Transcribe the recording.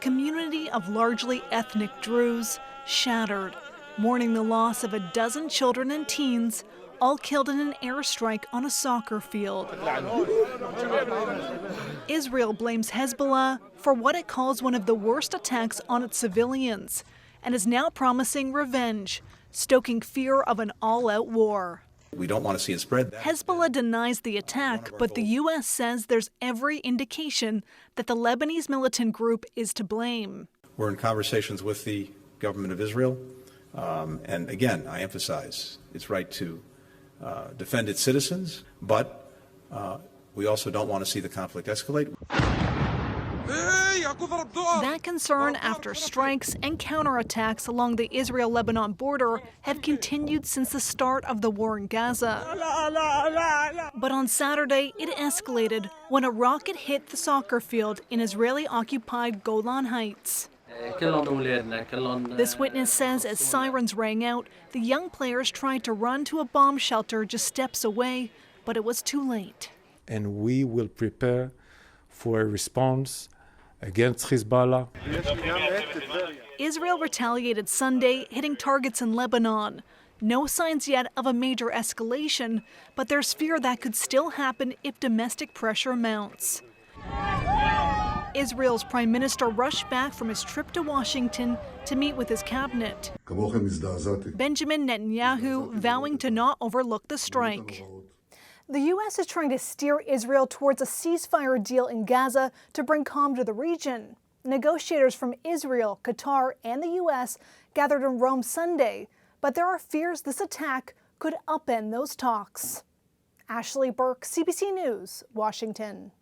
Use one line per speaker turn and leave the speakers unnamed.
community of largely ethnic Druze shattered, mourning the loss of a dozen children and teens, all killed in an airstrike on a soccer field. Israel blames Hezbollah for what it calls one of the worst attacks on its civilians and is now promising revenge, stoking fear of an all-out war.
We don't want to see it spread.
Hezbollah denies the attack, but the U.S. says there's every indication that the Lebanese militant group is to blame.
We're in conversations with the government of Israel, and again, I emphasize its right to defend its citizens, but we also don't want to see the conflict escalate.
That concern after strikes and counterattacks along the Israel-Lebanon border have continued since the start of the war in Gaza. But on Saturday, it escalated when a rocket hit the soccer field in Israeli-occupied Golan Heights. This witness says as sirens rang out, the young players tried to run to a bomb shelter just steps away, but it was too late.
And we will prepare for a response against Hezbollah.
Israel retaliated Sunday, hitting targets in Lebanon. No signs yet of a major escalation, but there's fear that could still happen if domestic pressure mounts. Israel's prime minister rushed back from his trip to Washington to meet with his cabinet. Benjamin Netanyahu vowing to not overlook the strike. The U.S. is trying to steer Israel towards a ceasefire deal in Gaza to bring calm to the region. Negotiators from Israel, Qatar, and the U.S. gathered in Rome Sunday, but there are fears this attack could upend those talks. Ashley Burke, CBC News, Washington.